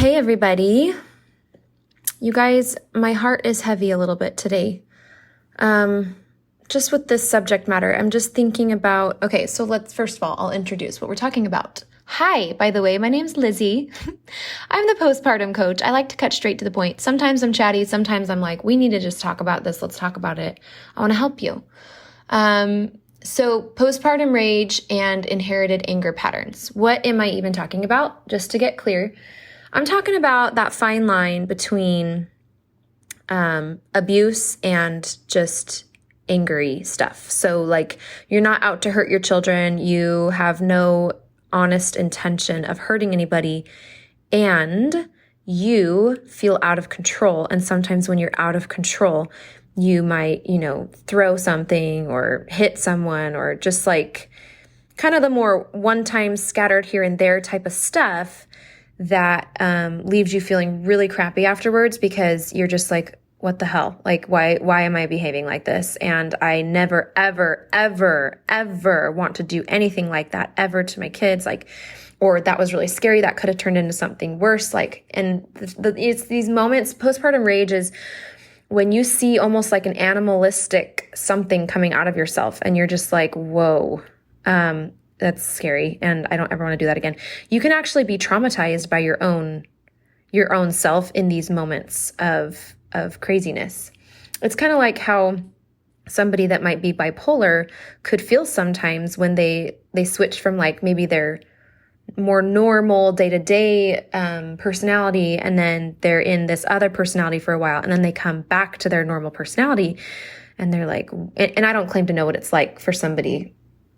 Hey, everybody. You guys, my heart is heavy a little bit today. Just with this subject matter, I'm just thinking about, okay, so first of all, I'll introduce what we're talking about. Hi, by the way, my name's Lizzie. I'm the postpartum coach. I like to cut straight to the point. Sometimes I'm chatty. Sometimes I'm like, we need to just talk about this. Let's talk about it. I want to help you. So postpartum rage and inherited anger patterns. What am I even talking about? Just to get clear, I'm talking about that fine line between abuse and just angry stuff. So like you're not out to hurt your children. You have no honest intention of hurting anybody, and you feel out of control. And sometimes when you're out of control, you might, throw something or hit someone or just like kind of the more one-time scattered here and there type of stuff that leaves you feeling really crappy afterwards because you're just like, what the hell? Like, why am I behaving like this? And I never, ever, ever, ever want to do anything like that ever to my kids. Like, or that was really scary. That could have turned into something worse. Like, and it's these moments, postpartum rage is when you see almost like an animalistic something coming out of yourself and you're just like, whoa, that's scary. And I don't ever want to do that again. You can actually be traumatized by your own self in these moments of craziness. It's kind of like how somebody that might be bipolar could feel sometimes when they switch from like maybe their more normal day-to-day personality, and then they're in this other personality for a while, and then they come back to their normal personality, and they're like, and I don't claim to know what it's like for somebody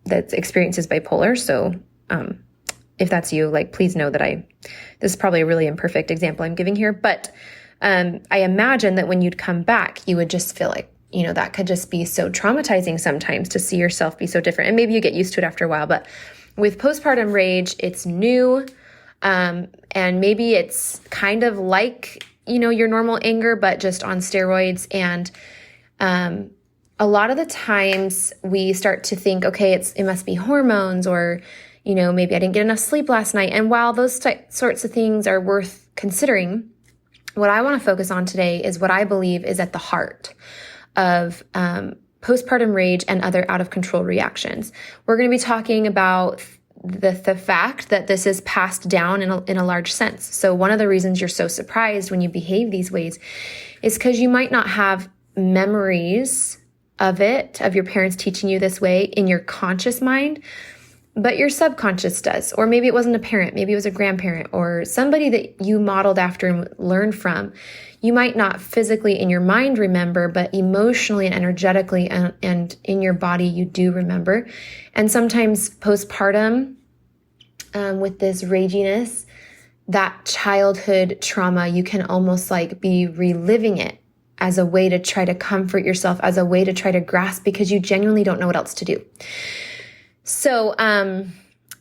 that experiences bipolar. So if that's you, like, please know that this is probably a really imperfect example I'm giving here, but I imagine that when you'd come back, you would just feel like, that could just be so traumatizing sometimes to see yourself be so different. And maybe you get used to it after a while, but with postpartum rage, it's new. And maybe it's kind of like, your normal anger, but just on steroids. And a lot of the times we start to think, okay, it must be hormones, or, maybe I didn't get enough sleep last night. And while those sorts of things are worth considering, what I want to focus on today is what I believe is at the heart of postpartum rage and other out of control reactions. We're going to be talking about the fact that this is passed down in a large sense. So one of the reasons you're so surprised when you behave these ways is because you might not have memories of your parents teaching you this way in your conscious mind, but your subconscious does. Or maybe it wasn't a parent, maybe it was a grandparent or somebody that you modeled after and learned from. You might not physically in your mind remember, but emotionally and energetically and in your body, you do remember. And sometimes postpartum, with this raginess, that childhood trauma, you can almost like be reliving it as a way to try to comfort yourself, as a way to try to grasp, because you genuinely don't know what else to do. So,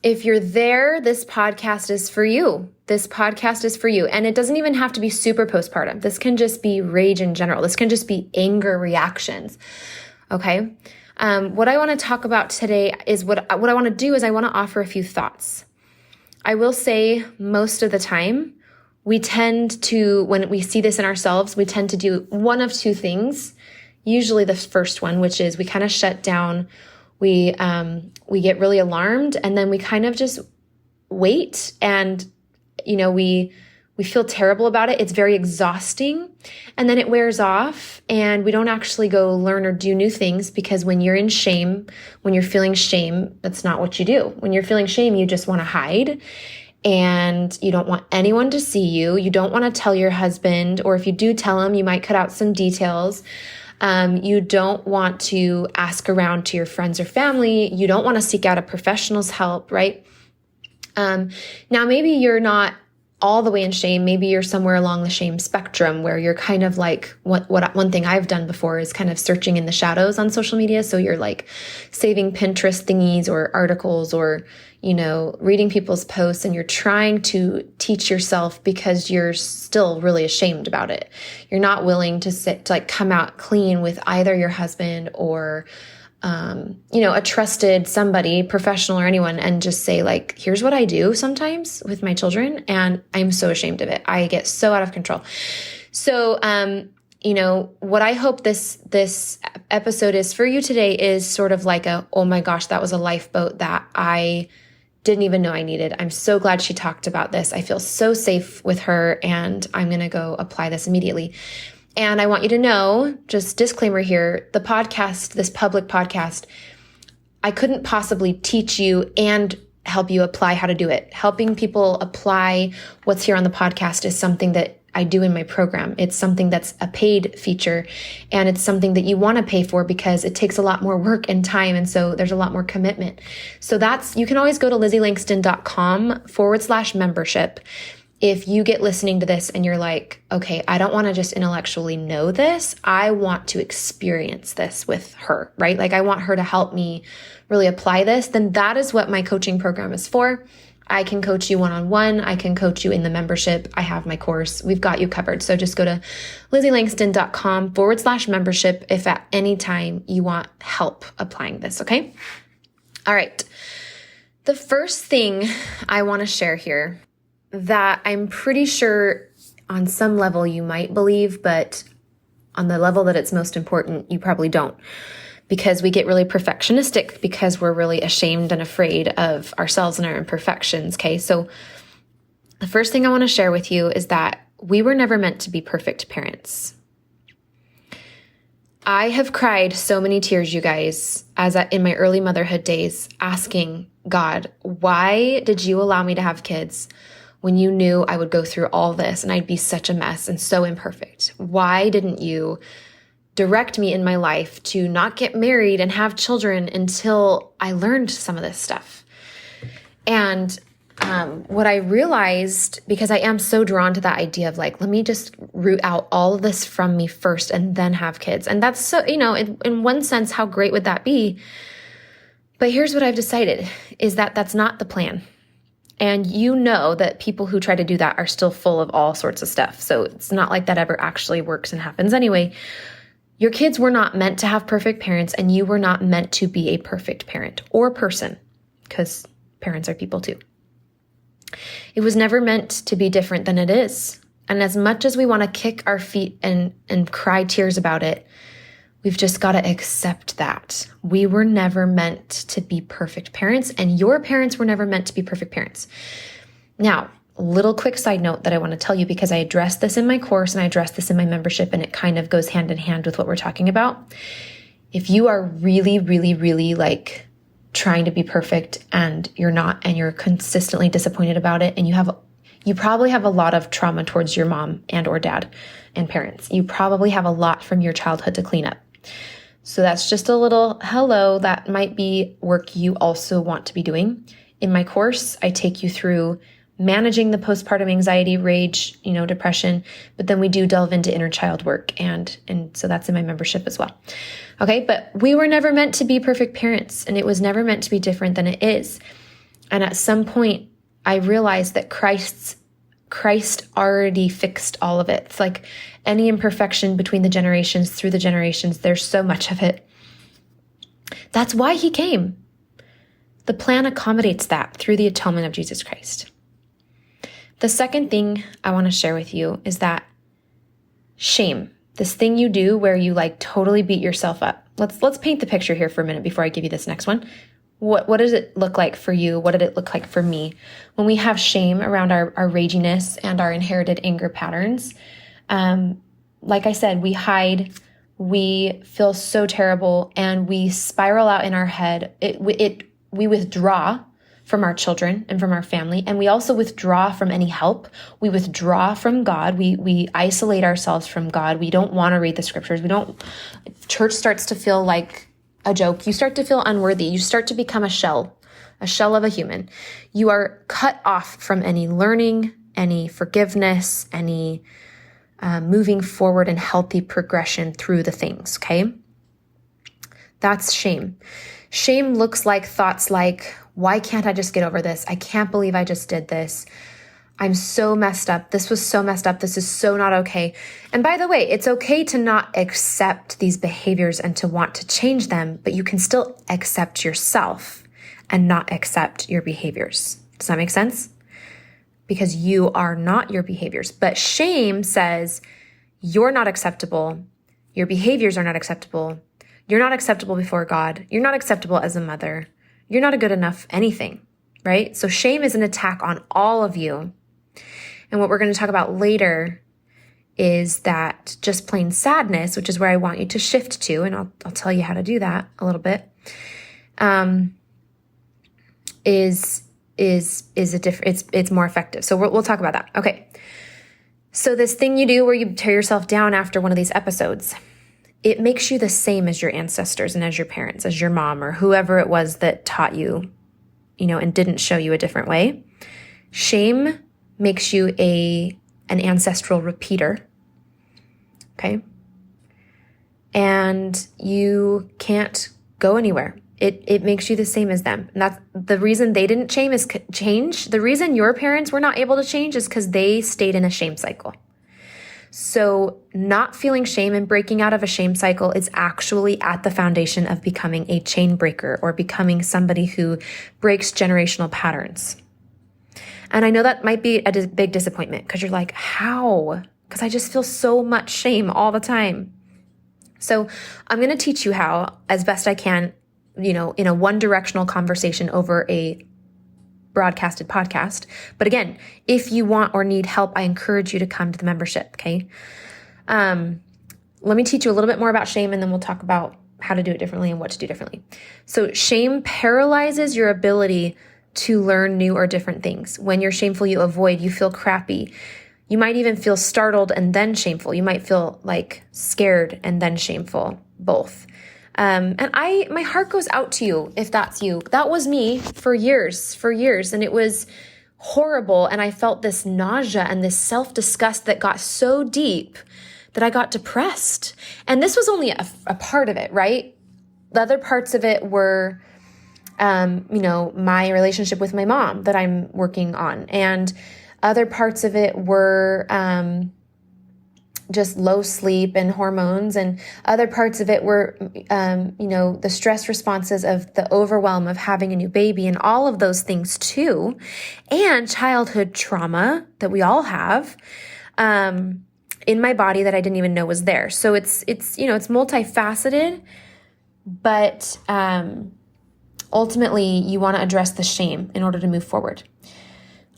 if you're there, this podcast is for you. This podcast is for you. And it doesn't even have to be super postpartum. This can just be rage in general. This can just be anger reactions. Okay. What I want to talk about today is what I want to do is I want to offer a few thoughts. I will say most of the time, we tend to, when we see this in ourselves, we tend to do one of two things. Usually the first one, which is we kind of shut down. We get really alarmed, and then we kind of just wait, and we feel terrible about it. It's very exhausting, and then it wears off, and we don't actually go learn or do new things, because when you're in shame, when you're feeling shame, that's not what you do. When you're feeling shame, you just want to hide, and you don't want anyone to see you. You don't want to tell your husband, or if you do tell him, you might cut out some details. You don't want to ask around to your friends or family. You don't want to seek out a professional's help, right? Now, maybe you're not all the way in shame. Maybe you're somewhere along the shame spectrum where you're kind of like, what one thing I've done before is kind of searching in the shadows on social media. So you're like saving Pinterest thingies or articles or, reading people's posts, and you're trying to teach yourself because you're still really ashamed about it. You're not willing to come out clean with either your husband or a trusted somebody, professional or anyone, and just say like, here's what I do sometimes with my children. And I'm so ashamed of it. I get so out of control. So, what I hope this episode is for you today is sort of like oh my gosh, that was a lifeboat that I didn't even know I needed. I'm so glad she talked about this. I feel so safe with her, and I'm going to go apply this immediately. And I want you to know, just disclaimer here, the podcast, this public podcast, I couldn't possibly teach you and help you apply how to do it. Helping people apply what's here on the podcast is something that I do in my program. It's something that's a paid feature, and it's something that you want to pay for because it takes a lot more work and time. And so there's a lot more commitment. So you can always go to LizzieLangston.com/membership. If you get listening to this and you're like, okay, I don't want to just intellectually know this. I want to experience this with her, right? Like I want her to help me really apply this. Then that is what my coaching program is for. I can coach you one-on-one. I can coach you in the membership. I have my course. We've got you covered. So just go to LizzieLangston.com/membership if at any time you want help applying this. Okay. All right. The first thing I want to share here that I'm pretty sure on some level you might believe, but on the level that it's most important, you probably don't, because we get really perfectionistic because we're really ashamed and afraid of ourselves and our imperfections. Okay. So the first thing I want to share with you is that we were never meant to be perfect parents. I have cried so many tears, you guys, in my early motherhood days, asking God, why did you allow me to have kids when you knew I would go through all this and I'd be such a mess and so imperfect? Why didn't you direct me in my life to not get married and have children until I learned some of this stuff? And what I realized, because I am so drawn to that idea of like, let me just root out all of this from me first and then have kids. And that's so, in one sense, how great would that be? But here's what I've decided is that that's not the plan. And that people who try to do that are still full of all sorts of stuff. So it's not like that ever actually works and happens anyway. Your kids were not meant to have perfect parents, and you were not meant to be a perfect parent or person, because parents are people too. It was never meant to be different than it is. And as much as we want to kick our feet and cry tears about it, we've just got to accept that. We were never meant to be perfect parents, and your parents were never meant to be perfect parents. Now, a little quick side note that I want to tell you, because I addressed this in my course and I addressed this in my membership, and it kind of goes hand in hand with what we're talking about. If you are really, really, really like trying to be perfect and you're not, and you're consistently disappointed about it, and you probably have a lot of trauma towards your mom and or dad and parents. You probably have a lot from your childhood to clean up. So that's just a little hello. That might be work you also want to be doing. In my course, I take you through managing the postpartum anxiety, rage, depression, but then we do delve into inner child work. And so that's in my membership as well. Okay. But we were never meant to be perfect parents, and it was never meant to be different than it is. And at some point I realized that Christ already fixed all of it. It's like any imperfection between the generations, through the generations, there's so much of it. That's why he came. The plan accommodates that through the atonement of Jesus Christ. The second thing I want to share with you is that shame, this thing you do where you like totally beat yourself up. Let's paint the picture here for a minute before I give you this next one. What does it look like for you? What did it look like for me? When we have shame around our raginess and our inherited anger patterns, like I said, we hide, we feel so terrible, and we spiral out in our head. We withdraw from our children and from our family, and we also withdraw from any help. We withdraw from God. We isolate ourselves from God. We don't want to read the scriptures. Church starts to feel like a joke. You start to feel unworthy. You start to become a shell of a human. You are cut off from any learning, any forgiveness, any moving forward and healthy progression through the things, okay? That's shame. Shame looks like thoughts like, why can't I just get over this? I can't believe I just did this. I'm so messed up. This was so messed up. This is so not okay. And by the way, it's okay to not accept these behaviors and to want to change them, but you can still accept yourself and not accept your behaviors. Does that make sense? Because you are not your behaviors. But shame says you're not acceptable. Your behaviors are not acceptable. You're not acceptable before God. You're not acceptable as a mother. You're not a good enough anything, right? So shame is an attack on all of you. And what we're going to talk about later is that just plain sadness, which is where I want you to shift to, and I'll tell you how to do that a little bit, is a different, it's more effective. So we'll talk about that. Okay. So this thing you do where you tear yourself down after one of these episodes, it makes you the same as your ancestors and as your parents, as your mom or whoever it was that taught you, and didn't show you a different way. Shame makes you an ancestral repeater. Okay. And you can't go anywhere. It makes you the same as them. And that's the reason they didn't change. The reason your parents were not able to change is because they stayed in a shame cycle. So not feeling shame and breaking out of a shame cycle is actually at the foundation of becoming a chain breaker or becoming somebody who breaks generational patterns. And I know that might be a big disappointment because you're like, how? Because I just feel so much shame all the time. So I'm going to teach you how, as best I can, in a one-directional conversation over a broadcasted podcast. But again, if you want or need help, I encourage you to come to the membership, okay? Let me teach you a little bit more about shame, and then we'll talk about how to do it differently and what to do differently. So shame paralyzes your ability to learn new or different things. When you're shameful, you avoid, you feel crappy. You might even feel startled and then shameful. You might feel like scared and then shameful, both. And my heart goes out to you if that's you. That was me for years, and it was horrible. And I felt this nausea and this self-disgust that got so deep that I got depressed. And this was only a part of it, right? The other parts of it were, my relationship with my mom that I'm working on. And other parts of it were, just low sleep and hormones, and other parts of it were, the stress responses of the overwhelm of having a new baby and all of those things too, and childhood trauma that we all have, in my body that I didn't even know was there. So it's multifaceted, but, ultimately you want to address the shame in order to move forward.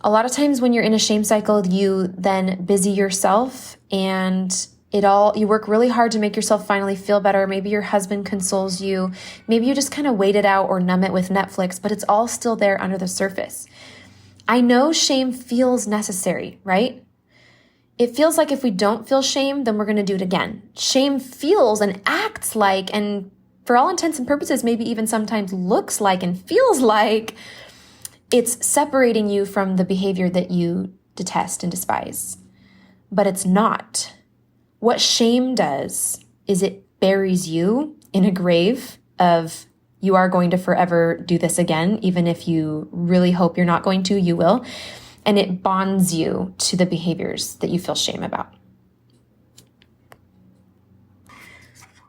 A lot of times when you're in a shame cycle, you then busy yourself and you work really hard to make yourself finally feel better. Maybe your husband consoles you. Maybe you just kind of wait it out or numb it with Netflix, but it's all still there under the surface. I know shame feels necessary, right? It feels like if we don't feel shame, then we're going to do it again. Shame feels and acts like, and for all intents and purposes, maybe even sometimes looks like and feels like it's separating you from the behavior that you detest and despise. But it's not. What shame does is it buries you in a grave of you are going to forever do this again, even if you really hope you're not going to, you will. And it bonds you to the behaviors that you feel shame about.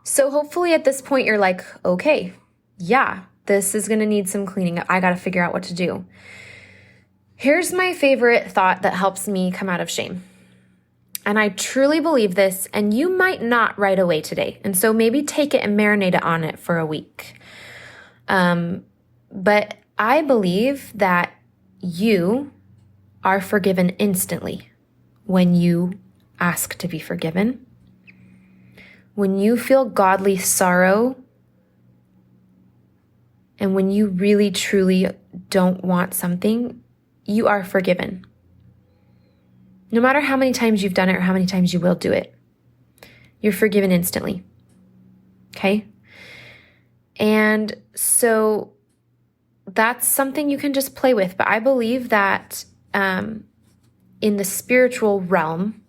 So hopefully at this point you're like, okay, yeah, this is going to need some cleaning up. I got to figure out what to do. Here's my favorite thought that helps me come out of shame. And I truly believe this, and you might not right away today. And so maybe take it and marinate on it for a week. But I believe that you are forgiven instantly when you ask to be forgiven. When you feel godly sorrow, and when you really, truly don't want something, you are forgiven. No matter how many times you've done it or how many times you will do it, you're forgiven instantly. Okay? And so that's something you can just play with. But I believe that in the spiritual realm,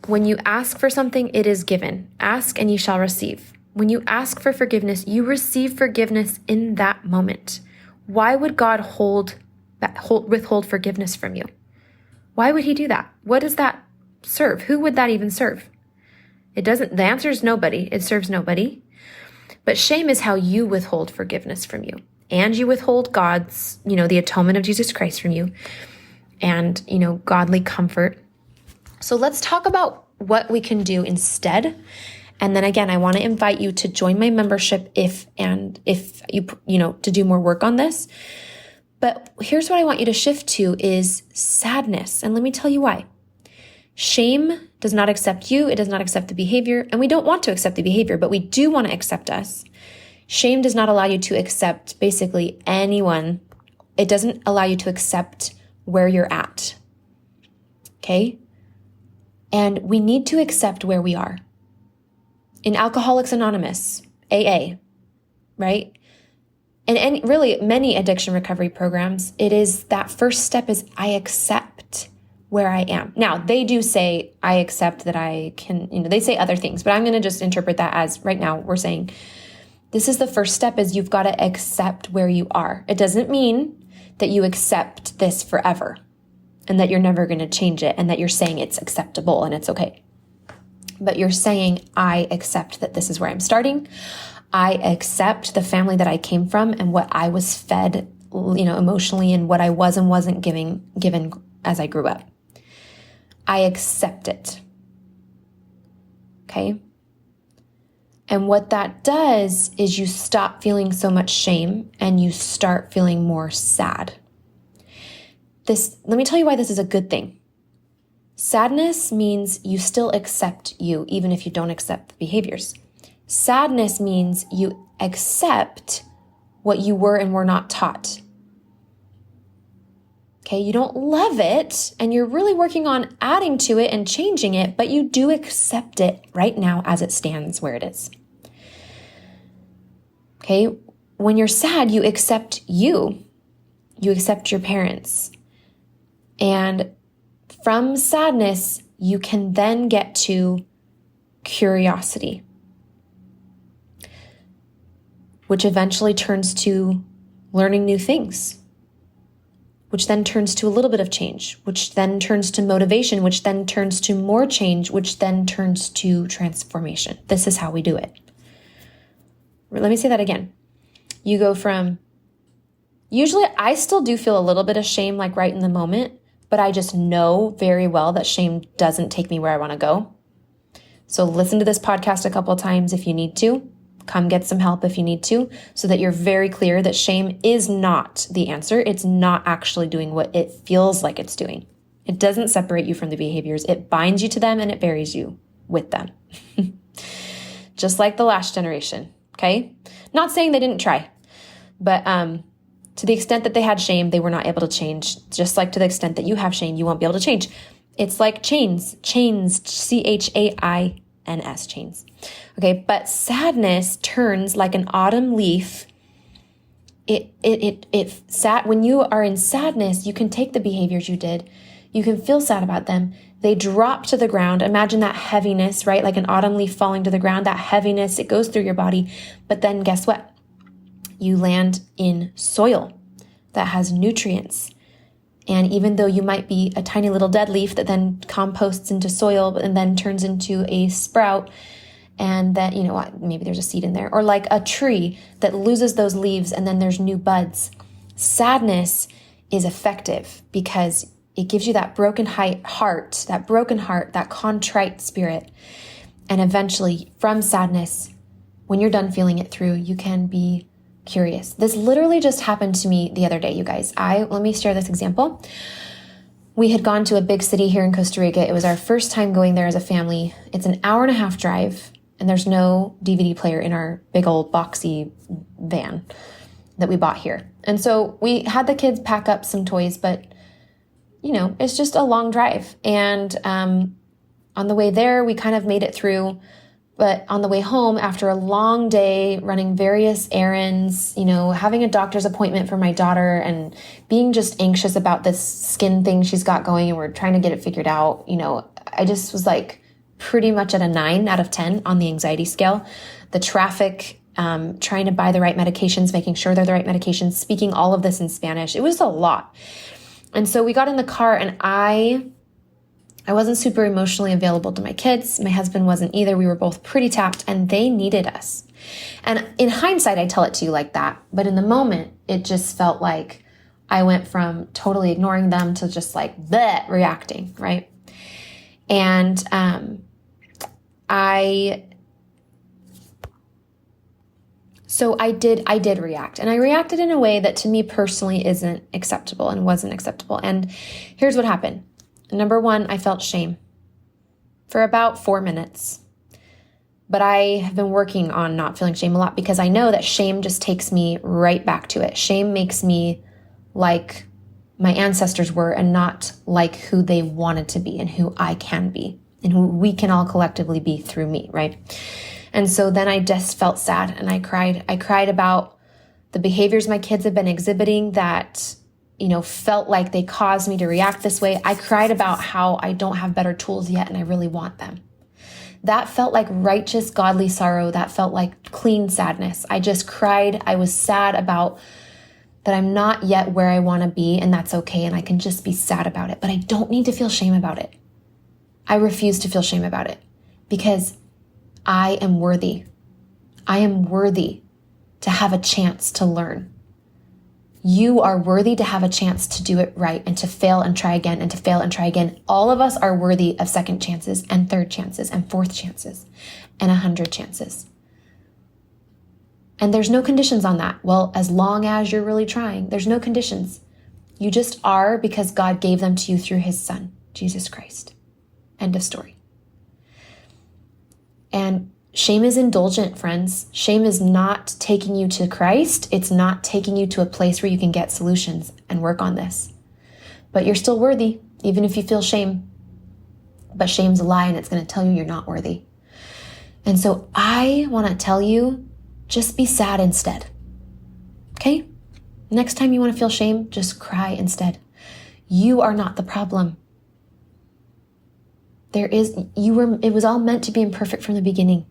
when you ask for something, it is given. Ask and you shall receive. When you ask for forgiveness, you receive forgiveness in that moment. Why would God withhold forgiveness from you? Why would he do that? What does that serve? Who would that even serve? It doesn't, the answer is nobody. It serves nobody. But shame is how you withhold forgiveness from you. And you withhold God's, the atonement of Jesus Christ from you. And, godly comfort. So let's talk about what we can do instead. And then again, I want to invite you to join my membership if you, to do more work on this. But here's what I want you to shift to is sadness. And let me tell you why. Shame does not accept you. It does not accept the behavior. And we don't want to accept the behavior, but we do want to accept us. Shame does not allow you to accept basically anyone. It doesn't allow you to accept where you're at. Okay? And we need to accept where we are. In Alcoholics Anonymous, AA, right? And really many addiction recovery programs, it is that first step is I accept where I am. Now, they do say, I accept that I can, they say other things, but I'm going to just interpret that as right now we're saying, this is the first step is you've got to accept where you are. It doesn't mean that you accept this forever and that you're never going to change it and that you're saying it's acceptable and it's okay. But you're saying, I accept that this is where I'm starting. I accept the family that I came from and what I was fed, emotionally and what I was and wasn't given as I grew up. I accept it. Okay? And what that does is you stop feeling so much shame and you start feeling more sad. Let me tell you why this is a good thing. Sadness means you still accept you, even if you don't accept the behaviors. Sadness means you accept what you were and were not taught. Okay, you don't love it, and you're really working on adding to it and changing it, but you do accept it right now as it stands where it is. Okay, when you're sad, you accept you. You accept your parents. And from sadness, you can then get to curiosity, which eventually turns to learning new things, which then turns to a little bit of change, which then turns to motivation, which then turns to more change, which then turns to transformation. This is how we do it. Let me say that again. You go from, usually I still do feel a little bit of shame like right in the moment, but I just know very well that shame doesn't take me where I want to go. So listen to this podcast a couple of times if you need to. Come get some help if you need to, so that you're very clear that shame is not the answer. It's not actually doing what it feels like it's doing. It doesn't separate you from the behaviors. It binds you to them and it buries you with them. Just like the last generation, okay? Not saying they didn't try, but to the extent that they had shame, they were not able to change. Just like to the extent that you have shame, you won't be able to change. It's like chains, chains, chains. Okay, but sadness turns like an autumn leaf. When you are in sadness, you can take the behaviors you did. You can feel sad about them. They drop to the ground. Imagine that heaviness, right? Like an autumn leaf falling to the ground, that heaviness, it goes through your body. But then guess what? You land in soil that has nutrients. And even though you might be a tiny little dead leaf that then composts into soil and then turns into a sprout, and that, maybe there's a seed in there, or like a tree that loses those leaves and then there's new buds. Sadness is effective because it gives you that broken heart, that contrite spirit. And eventually from sadness, when you're done feeling it through, you can be curious. This literally just happened to me the other day, you guys. Let me share this example. We had gone to a big city here in Costa Rica. It was our first time going there as a family. It's an 1.5-hour drive, and there's no DVD player in our big old boxy van that we bought here. And so we had the kids pack up some toys, but it's just a long drive. And on the way there, we kind of made it through. But on the way home, after a long day running various errands, having a doctor's appointment for my daughter and being just anxious about this skin thing she's got going and we're trying to get it figured out, I just was like pretty much at a 9 out of 10 on the anxiety scale. The traffic, trying to buy the right medications, making sure they're the right medications, speaking all of this in Spanish. It was a lot. And so we got in the car, and I wasn't super emotionally available to my kids. My husband wasn't either. We were both pretty tapped, and they needed us. And in hindsight, I tell it to you like that. But in the moment, it just felt like I went from totally ignoring them to just like bleh, reacting, right? And So I did react, and I reacted in a way that to me personally isn't acceptable and wasn't acceptable. And here's what happened. Number one, I felt shame for about 4 minutes, but I have been working on not feeling shame a lot because I know that shame just takes me right back to it. Shame makes me like my ancestors were and not like who they wanted to be and who I can be and who we can all collectively be through me, right? And so then I just felt sad and I cried. I cried about the behaviors my kids have been exhibiting that, felt like they caused me to react this way. I cried about how I don't have better tools yet and I really want them. That felt like righteous, godly sorrow. That felt like clean sadness. I just cried. I was sad about that I'm not yet where I want to be, and that's okay. And I can just be sad about it, but I don't need to feel shame about it. I refuse to feel shame about it because I am worthy. I am worthy to have a chance to learn. You are worthy to have a chance to do it right and to fail and try again and to fail and try again. All of us are worthy of second chances and third chances and fourth chances and 100 chances. And there's no conditions on that. Well, as long as you're really trying, there's no conditions. You just are because God gave them to you through his son, Jesus Christ. End of story. And shame is indulgent, friends. Shame is not taking you to Christ. It's not taking you to a place where you can get solutions and work on this. But you're still worthy, even if you feel shame. But shame's a lie, and it's going to tell you you're not worthy. And so I want to tell you, just be sad instead. Okay? Next time you want to feel shame, just cry instead. You are not the problem. It was all meant to be imperfect from the beginning.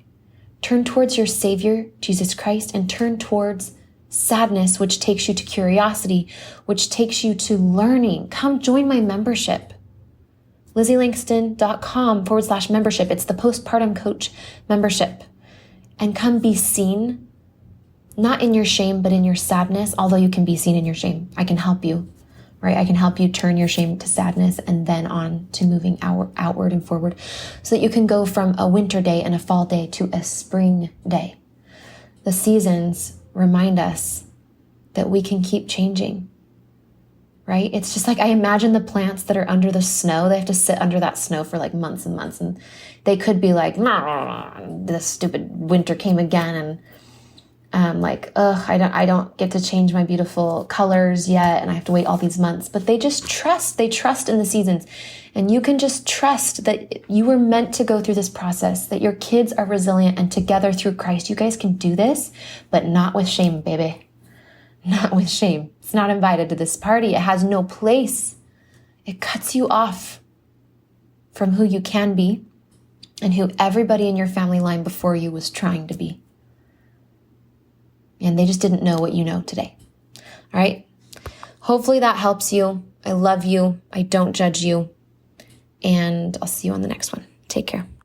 Turn towards your Savior, Jesus Christ, and turn towards sadness, which takes you to curiosity, which takes you to learning. Come join my membership. LizzieLangston.com/membership. It's the Postpartum Coach membership. And come be seen, not in your shame, but in your sadness, although you can be seen in your shame. I can help you. Right? I can help you turn your shame to sadness and then on to moving outward and forward so that you can go from a winter day and a fall day to a spring day. The seasons remind us that we can keep changing, right? It's just like I imagine the plants that are under the snow. They have to sit under that snow for like months and months, and they could be like, this stupid winter came again, and I don't get to change my beautiful colors yet, and I have to wait all these months. But they just trust. They trust in the seasons. And you can just trust that you were meant to go through this process, that your kids are resilient, and together through Christ, you guys can do this, but not with shame, baby. Not with shame. It's not invited to this party. It has no place. It cuts you off from who you can be and who everybody in your family line before you was trying to be. And they just didn't know what you know today. All right. Hopefully that helps you. I love you. I don't judge you. And I'll see you on the next one. Take care.